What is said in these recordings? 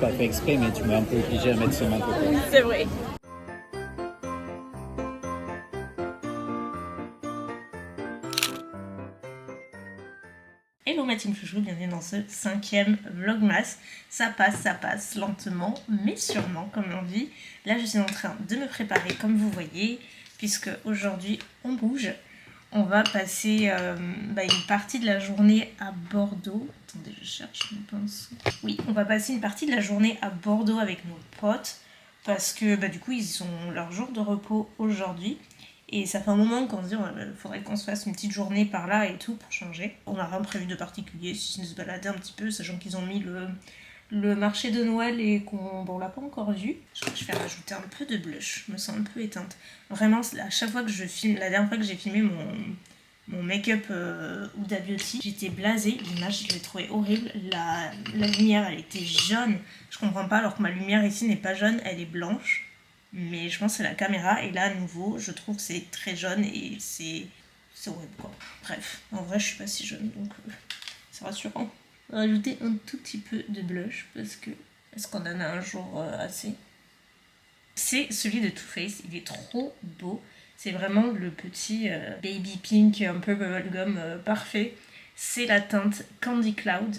Pas fait exprès, mais tu m'es un peu obligé à mettre ce manteau. C'est vrai. Hello ma team chouchou, bienvenue dans ce 5e vlogmas. Ça passe lentement mais sûrement comme on dit. Là je suis en train de me préparer comme vous voyez, puisque aujourd'hui on bouge. On va passer une partie de la journée à Bordeaux. Attendez, je cherche mon pinceau. Oui, on va passer une partie de la journée à Bordeaux avec nos potes. Parce que du coup, ils ont leur jour de repos aujourd'hui. Et ça fait un moment qu'on se dit il faudrait qu'on se fasse une petite journée par là et tout pour changer. On n'a rien prévu de particulier, si ce n'est se balader un petit peu, sachant qu'ils ont mis le marché de Noël et qu'on l'a pas encore vu. Je crois que je vais rajouter un peu de blush, je me sens un peu éteinte. Vraiment, à chaque fois que je filme, la dernière fois que j'ai filmé mon make-up Huda Beauty, j'étais blasée, l'image je l'ai trouvée horrible, la lumière elle était jaune, je comprends pas, alors que ma lumière ici n'est pas jaune, elle est blanche. Mais je pense que c'est la caméra, et là à nouveau je trouve que c'est très jaune et c'est horrible quoi. Bref, en vrai je suis pas si jaune donc c'est rassurant. On va rajouter un tout petit peu de blush parce que est-ce qu'on en a un jour assez? C'est celui de Too Faced, il est trop beau. C'est vraiment le petit baby pink un peu bubblegum parfait. C'est la teinte Candy Cloud.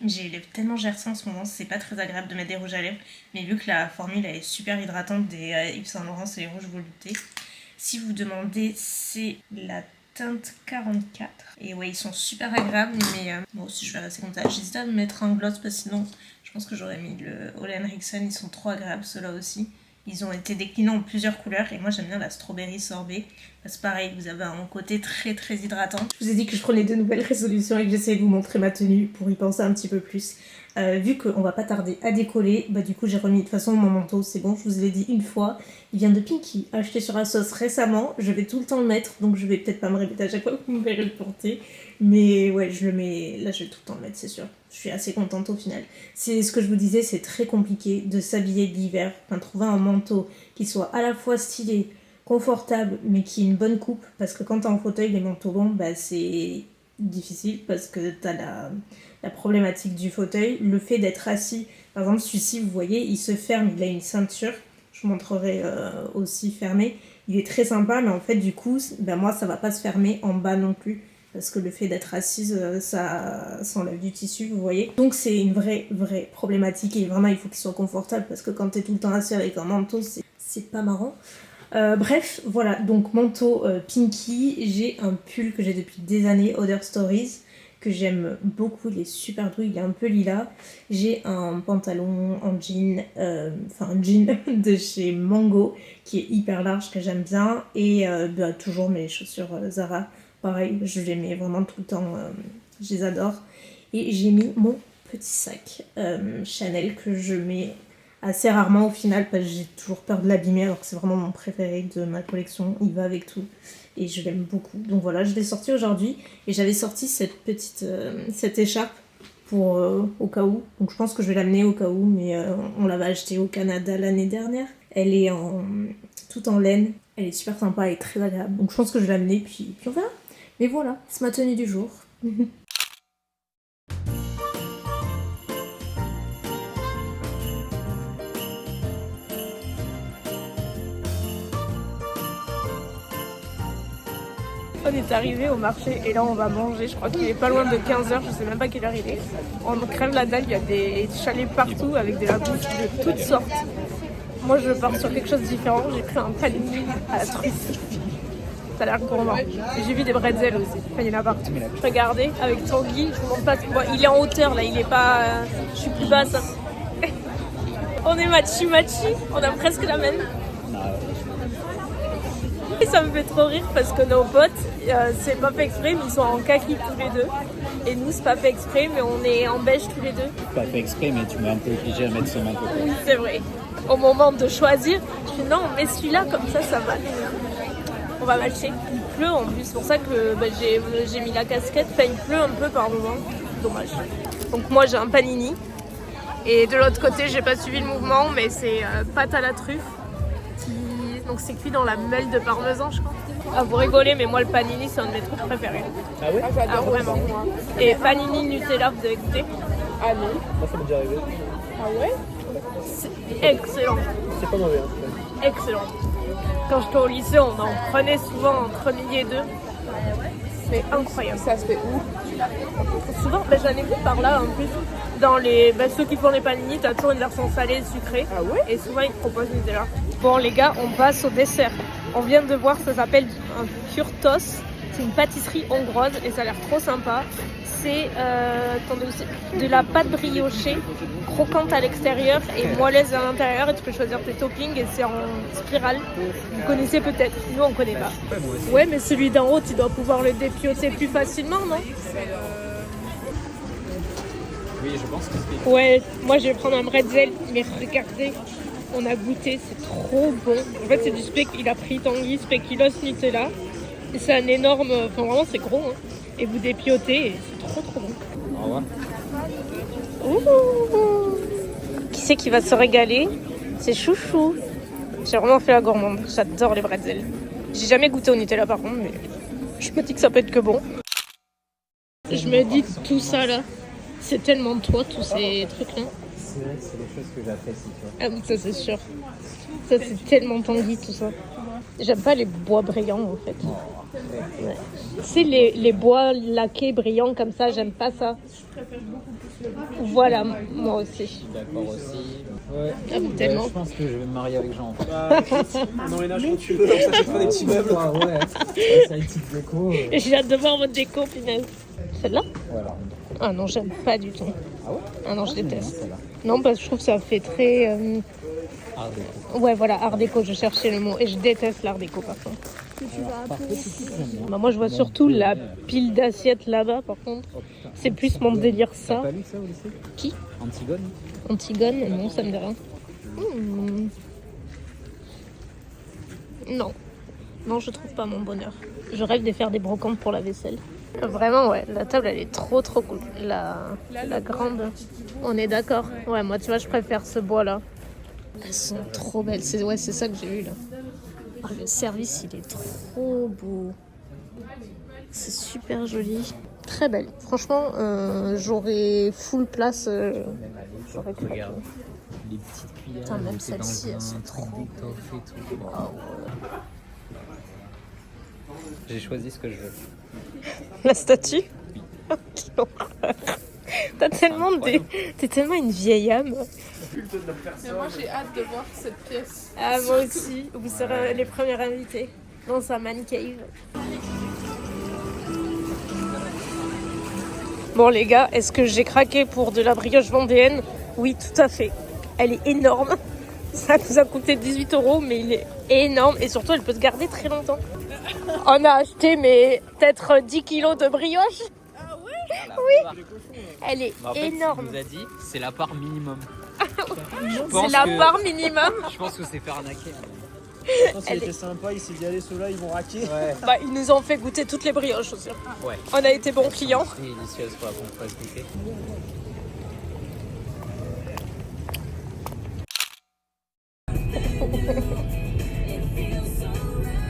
J'ai les lèvres tellement gercées en ce moment, c'est pas très agréable de mettre des rouges à lèvres, mais vu que la formule elle est super hydratante des Yves Saint Laurent, c'est les rouges veloutés. Si vous demandez, c'est la teinte 44. Et ouais, ils sont super agréables, mais moi aussi je vais rester comme ça. J'hésite à mettre un gloss parce que sinon je pense que j'aurais mis le Ole Henriksen, ils sont trop agréables ceux-là aussi. Ils ont été déclinés en plusieurs couleurs et moi j'aime bien la strawberry sorbet. Parce que pareil, vous avez un côté très hydratant. Je vous ai dit que je prenais de nouvelles résolutions et que j'essayais de vous montrer ma tenue pour y penser un petit peu plus. Vu qu'on va pas tarder à décoller, du coup j'ai remis de toute façon mon manteau, c'est bon, je vous l'ai dit une fois. Il vient de Pinky, acheté sur ASOS récemment, je vais tout le temps le mettre, donc je vais peut-être pas me répéter à chaque fois que vous me verrez le porter. Mais ouais, je le mets, là je vais tout le temps le mettre, c'est sûr. Je suis assez contente au final. C'est ce que je vous disais, c'est très compliqué de s'habiller l'hiver, trouver un manteau qui soit à la fois stylé, confortable, mais qui ait une bonne coupe, parce que quand t'es en fauteuil, les manteaux longs, c'est difficile, parce que t'as la problématique du fauteuil, le fait d'être assis, par exemple celui-ci, vous voyez, il se ferme, il a une ceinture, je vous montrerai aussi fermé, il est très sympa, mais en fait du coup, moi ça va pas se fermer en bas non plus, parce que le fait d'être assise, ça enlève du tissu, vous voyez. Donc c'est une vraie problématique, et vraiment il faut qu'il soit confortable, parce que quand t'es tout le temps assis avec un manteau, c'est pas marrant. Bref, voilà, donc manteau Pinky, j'ai un pull que j'ai depuis des années, Other Stories, que j'aime beaucoup, il est super doux, il est un peu lilas. J'ai un pantalon en jean, un jean de chez Mango, qui est hyper large, que j'aime bien, et toujours mes chaussures Zara, pareil, je les mets vraiment tout le temps, je les adore. Et j'ai mis mon petit sac Chanel que je mets assez rarement au final parce que j'ai toujours peur de l'abîmer, alors que c'est vraiment mon préféré de ma collection, il va avec tout et je l'aime beaucoup. Donc voilà, je l'ai sorti aujourd'hui et j'avais sorti cette écharpe pour au cas où, donc je pense que je vais l'amener au cas où, mais on l'avait achetée au Canada l'année dernière. Elle est toute en laine, elle est super sympa et très agréable, donc je pense que je vais l'amener puis on verra. Mais voilà, c'est ma tenue du jour. On est arrivé au marché et là on va manger, je crois qu'il est pas loin de 15h, je sais même pas quelle heure il est. On crève la dalle, il y a des chalets partout avec de la bouffe de toutes sortes. Moi je pars sur quelque chose de différent, j'ai pris un panini à la truffe. Ça a l'air gourmand. J'ai vu des bretzels aussi, il y en a partout. Regardez, avec Tanguy, je vous montre pas. Bon, il est en hauteur là, il est pas. Je suis plus basse. On est machi, on a presque la même. Et ça me fait trop rire parce que nos potes, c'est pas fait exprès, mais ils sont en kaki tous les deux. Et nous, c'est pas fait exprès, mais on est en beige tous les deux. Pas fait exprès, mais tu m'es un peu obligé à mettre ce manteau. Oui, c'est vrai. Au moment de choisir, je dis non, mais celui-là, comme ça va. On va matcher. Il pleut en plus, c'est pour ça que j'ai mis la casquette. Enfin, il pleut un peu par moment. Dommage. Donc moi, j'ai un panini. Et de l'autre côté, j'ai pas suivi le mouvement, mais c'est pâte à la truffe. Donc c'est cuit dans la meule de parmesan, je crois. Ah, vous rigolez, mais moi le panini c'est un de mes trucs préférés. Ah oui? Ah, vraiment. Et panini Nutella, vous avez goûté? Ah non. Moi ça m'est déjà arrivé. Ah ouais? C'est excellent. C'est pas mauvais. Excellent. Quand j'étais au lycée, on en prenait souvent entre midi et deux. C'est incroyable. Ça se fait où? Souvent, j'en ai vu par là en plus. Dans les, ceux qui font les panini, t'as toujours une version salée et sucrée. Ah ouais? Et souvent ils te proposent Nutella. Bon les gars, on passe au dessert. On vient de voir, ça s'appelle un Kurtos. C'est une pâtisserie hongroise et ça a l'air trop sympa. C'est de la pâte briochée, croquante à l'extérieur et moelleuse à l'intérieur. Et tu peux choisir tes toppings et c'est en spirale. Vous connaissez peut-être, nous on connaît pas. Ouais, mais celui d'en haut, tu dois pouvoir le dépioter plus facilement, non? Oui, je pense que c'est. Ouais, moi je vais prendre un bretzel, mais regardez, on a goûté, c'est trop bon. En fait, c'est du il a pris Tanguy spéculoos Nutella. Et c'est un énorme, enfin vraiment c'est gros. Hein. Et vous dépiotez et c'est trop trop bon. Au revoir. Ouh. Qui c'est qui va se régaler? C'est Chouchou. J'ai vraiment fait la gourmande, j'adore les bretzels. J'ai jamais goûté au Nutella par contre, mais je me dis que ça peut être que bon. Je me dis tout ça là. C'est tellement toi, tous ces trucs-là. C'est vrai que c'est des choses que j'apprécie, tu vois. Ah oui, ça c'est sûr. Ça c'est tellement Tanguy, tout ça. J'aime pas les bois brillants, en fait. Ouais. Tu sais, les bois laqués brillants comme ça, j'aime pas ça. Je préfère beaucoup plus le brun. Voilà, moi aussi. Je suis d'accord aussi. Ouais. Ah, vous tellement. Je pense que je vais me marier avec Jean. On emménage quand tu veux, comme ça, je fais des petits meubles. Ouais, c'est une petite déco. J'ai hâte de voir votre déco, finalement. Celle-là? Voilà. Ah non, j'aime pas du tout. Ah ouais? Ah non, je déteste. Celle-là. Non, parce que je trouve que ça fait très... Art déco. Ouais, voilà, art déco, je cherchais le mot. Et je déteste l'art déco, par contre. Bah, moi, je vois surtout la pile d'assiettes là-bas, par contre. C'est plus mon délire, T'as ça. pas lu ça au lycée? Qui? Antigone? Antigone? Non, ça me dit rien. Non. Non, je trouve pas mon bonheur. Je rêve de faire des brocantes pour la vaisselle. Vraiment, ouais. La table, elle est trop, trop cool. La grande. On est d'accord. Ouais, moi, tu vois, je préfère ce bois-là. Elles sont trop belles. C'est ça que j'ai vu, là. Oh, le service, il est trop beau. C'est super joli. Très belle. Franchement, j'aurais full place. J'aurais tout. Regarde. Les petites cuillères. Putain, même c'est dans celle-ci, un elles sont truc trop d'étoffe et tout. Ah ouais. J'ai choisi ce que je veux. La statue? Quelle horreur. T'es tellement une vieille âme. Mais moi j'ai hâte de voir cette pièce. Ah, moi aussi. Vous serez les premières invitées dans sa man cave. Bon les gars, est-ce que j'ai craqué pour de la brioche vendéenne? Oui, tout à fait. Elle est énorme. Ça nous a coûté 18 €, mais il est énorme. Et surtout, elle peut se garder très longtemps. On a acheté, mais peut-être 10 kilos de brioche. Ah ouais? Oui. Elle est En fait, énorme. il nous a dit, c'est la part minimum. C'est la part minimum. Je pense que c'est faire arnaquer. Je pense qu'il était sympa, il s'est dit allez ceux-là ils vont raquer. Ouais. Bah, ils nous ont fait goûter toutes les brioches aussi. Ouais. On a été bons clients. C'est délicieuse pour qu'on fasse goûter.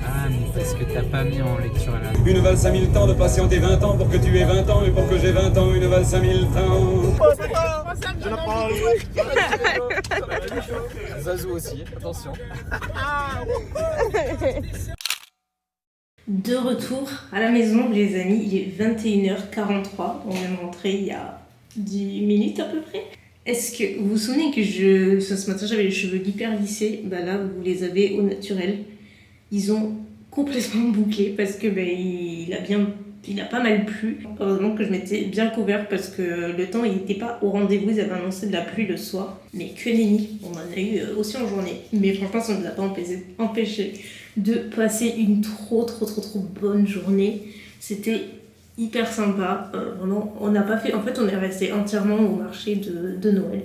Ah, mais parce que t'as pas mis en lecture à la main. Une valse à 1000 temps de patienter 20 ans pour que tu aies 20 ans et pour que j'ai 20 ans, une valse à 1000 temps. Zazou aussi, attention. De retour à la maison, les amis, il est 21h43. On est rentré il y a 10 minutes à peu près. Est-ce que vous vous souvenez que ce matin j'avais les cheveux hyper lissés? Bah là, vous les avez au naturel. Ils ont complètement bouclé parce que il a pas mal plu. Heureusement que je m'étais bien couvert parce que le temps il n'était pas au rendez-vous. Ils avaient annoncé de la pluie le soir. Mais que nenni, on en a eu aussi en journée. Mais franchement, ça ne nous a pas empêché de passer une trop bonne journée. C'était hyper sympa. Vraiment, on n'a pas fait... En fait, on est resté entièrement au marché de Noël.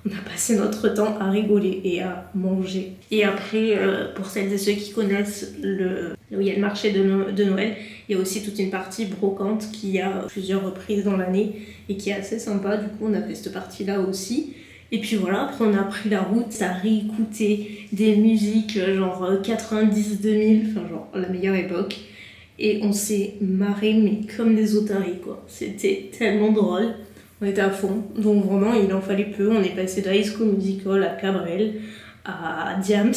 On a passé notre temps à rigoler et à manger. Et après, pour celles et ceux qui connaissent là où il y a le marché de Noël, il y a aussi toute une partie brocante qui a plusieurs reprises dans l'année et qui est assez sympa. Du coup, on a fait cette partie-là aussi. Et puis voilà, après on a pris la route, à réécouter des musiques genre 90-2000, enfin genre la meilleure époque. Et on s'est marré mais comme des otaries quoi. C'était tellement drôle, on était à fond. Donc vraiment il en fallait peu, on est passé de High School Musical à Cabrel, à Diams,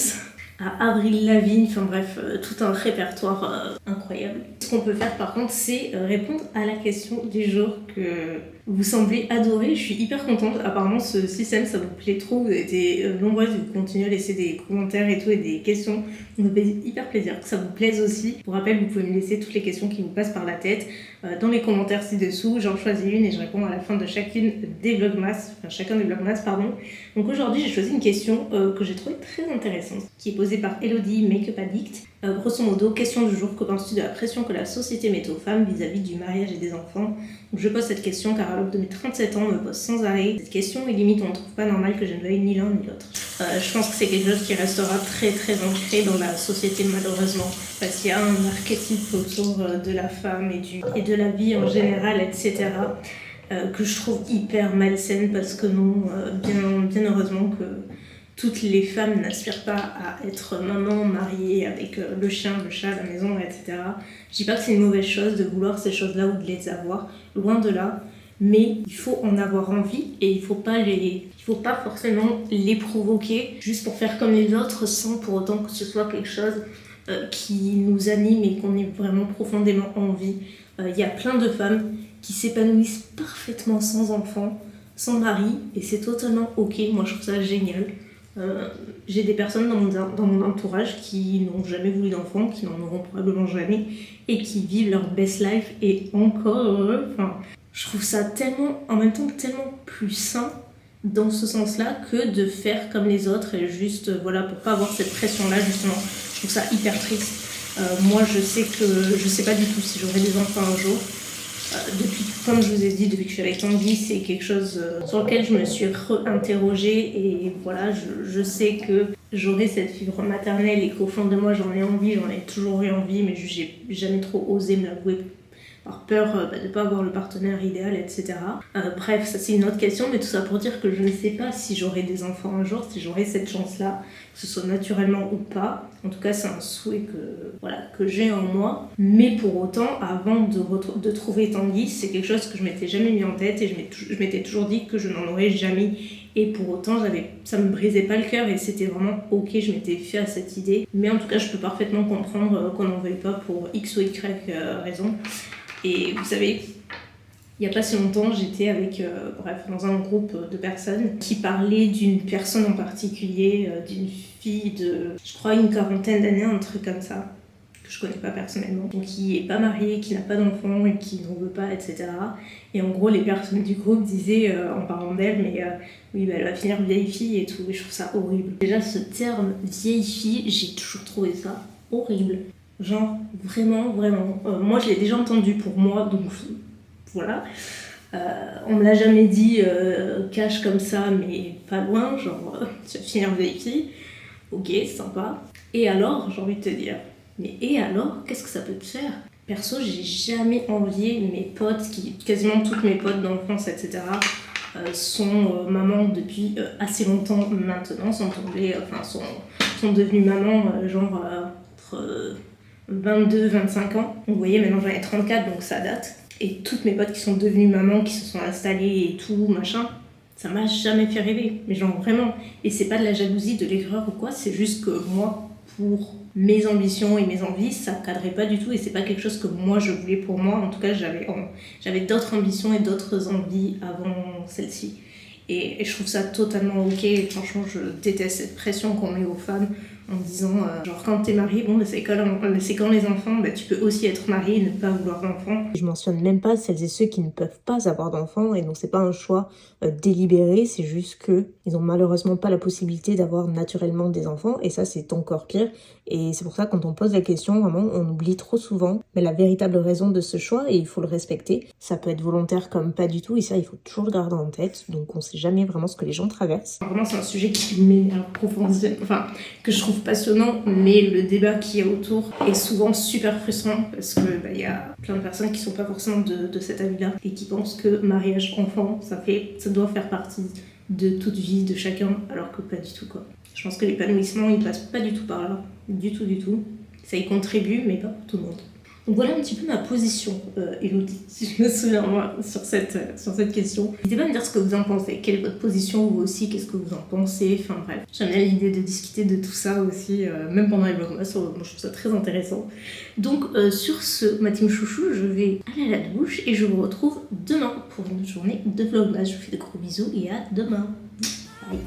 à Avril Lavigne, enfin bref, tout un répertoire incroyable. Ce qu'on peut faire par contre, c'est répondre à la question du jour que vous semblez adorer. Je suis hyper contente, apparemment ce système ça vous plaît trop, vous avez été nombreuses, vous continuez à laisser des commentaires et tout et des questions. Ça me fait hyper plaisir que ça vous plaise aussi. Pour rappel, vous pouvez me laisser toutes les questions qui vous passent par la tête dans les commentaires ci-dessous. J'en choisis une et je réponds à la fin de chacune des vlogmas, enfin chacun des vlogmas pardon. Donc aujourd'hui j'ai choisi une question que j'ai trouvée très intéressante, qui est posée par Elodie Makeup Addict. Grosso modo, question du jour, que penses-tu de la pression que la société met aux femmes vis-à-vis du mariage et des enfants? Donc je pose cette question car à l'aube de mes 37 ans, on me pose sans arrêt cette question et limite on ne trouve pas normal que je ne veuille ni l'un ni l'autre. Je pense que c'est quelque chose qui restera très très ancré dans la société malheureusement, parce qu'il y a un archétype autour de la femme et de la vie en général, etc. Que je trouve hyper malsaine parce que non, bien heureusement que toutes les femmes n'aspirent pas à être maman, mariée, avec le chien, le chat, la maison, etc. Je dis pas que c'est une mauvaise chose de vouloir ces choses-là ou de les avoir, loin de là, mais il faut en avoir envie et il faut pas forcément les provoquer juste pour faire comme les autres sans pour autant que ce soit quelque chose qui nous anime et qu'on ait vraiment profondément envie. Il y a plein de femmes qui s'épanouissent parfaitement sans enfants, sans mari, et c'est totalement ok, moi je trouve ça génial. J'ai des personnes dans mon entourage qui n'ont jamais voulu d'enfants, qui n'en auront probablement jamais, et qui vivent leur best life, et encore heureux. Enfin, je trouve ça tellement, en même temps, tellement plus sain dans ce sens-là que de faire comme les autres, et juste, voilà, pour pas avoir cette pression-là, justement. Je trouve ça hyper triste. Moi, je sais pas du tout si j'aurai des enfants un jour. Comme je vous ai dit, depuis que je suis avec Tanguy, c'est quelque chose sur lequel je me suis réinterrogée et voilà, je sais que j'aurai cette fibre maternelle et qu'au fond de moi j'en ai envie, j'en ai toujours eu envie, mais j'ai jamais trop osé me l'avouer par peur de ne pas avoir le partenaire idéal, etc. Bref, ça c'est une autre question, mais tout ça pour dire que je ne sais pas si j'aurai des enfants un jour, si j'aurai cette chance-là, que ce soit naturellement ou pas. En tout cas, c'est un souhait que j'ai en moi. Mais pour autant, avant de trouver Tanguy, c'est quelque chose que je m'étais jamais mis en tête et je m'étais toujours dit que je n'en aurais jamais. Et pour autant, ça me brisait pas le cœur et c'était vraiment ok, je m'étais fait à cette idée. Mais en tout cas, je peux parfaitement comprendre qu'on n'en veuille pas pour X ou Y raison. Et vous savez, il n'y a pas si longtemps, j'étais dans un groupe de personnes qui parlaient d'une personne en particulier, d'une fille de, je crois, une quarantaine d'années, un truc comme ça, que je connais pas personnellement, donc qui est pas mariée, qui n'a pas d'enfant et qui n'en veut pas, etc. Et en gros, les personnes du groupe disaient, en parlant d'elle, mais oui, elle va finir vieille fille et tout, et je trouve ça horrible. Déjà, ce terme vieille fille, j'ai toujours trouvé ça horrible. Genre, vraiment. Moi, je l'ai déjà entendu pour moi, donc voilà. On me l'a jamais dit cash comme ça, mais pas loin, genre, tu vas finir vieille fille. Ok, sympa. Et alors, j'ai envie de te dire, mais et alors, qu'est-ce que ça peut te faire? Perso, j'ai jamais envié mes potes, quasiment toutes mes potes d'enfance, etc., sont mamans depuis assez longtemps maintenant, sont devenues mamans, entre 22-25 ans. Vous voyez, maintenant j'en ai 34, donc ça date. Et toutes mes potes qui sont devenues mamans, qui se sont installées et tout, machin, ça m'a jamais fait rêver. Mais genre vraiment. Et c'est pas de la jalousie, de l'aigreur ou quoi, c'est juste que moi, pour mes ambitions et mes envies, ça cadrait pas du tout et c'est pas quelque chose que moi je voulais pour moi. En tout cas, j'avais d'autres ambitions et d'autres envies avant celle-ci. Et je trouve ça totalement ok. Et franchement, je déteste cette pression qu'on met aux femmes en disant genre quand t'es mariée, bon c'est quand les enfants, tu peux aussi être mariée et ne pas vouloir d'enfants. Je mentionne même pas celles et ceux qui ne peuvent pas avoir d'enfants et donc c'est pas un choix délibéré, c'est juste que ils ont malheureusement pas la possibilité d'avoir naturellement des enfants et ça c'est encore pire. Et c'est pour ça quand on pose la question, vraiment on oublie trop souvent mais la véritable raison de ce choix et il faut le respecter. Ça peut être volontaire comme pas du tout et ça il faut toujours le garder en tête, donc on sait jamais vraiment ce que les gens traversent. Vraiment c'est un sujet qui m'énerve profondément, que je trouve trouve passionnant, mais le débat qu'il y a autour est souvent super frustrant parce que y a plein de personnes qui sont pas forcément de cet avis-là et qui pensent que mariage, enfant, ça doit faire partie de toute vie de chacun, alors que pas du tout quoi. Je pense que l'épanouissement il passe pas du tout par là, du tout. Ça y contribue, mais pas pour tout le monde. Donc voilà un petit peu ma position, Elodie, si je me souviens moi, sur cette question. N'hésitez pas à me dire ce que vous en pensez, quelle est votre position vous aussi, qu'est-ce que vous en pensez, enfin bref. J'aime bien l'idée de discuter de tout ça aussi, même pendant les vlogmas, moi je trouve ça très intéressant. Donc sur ce, ma team chouchou, je vais aller à la douche et je vous retrouve demain pour une journée de vlogmas. Je vous fais de gros bisous et à demain. Bye.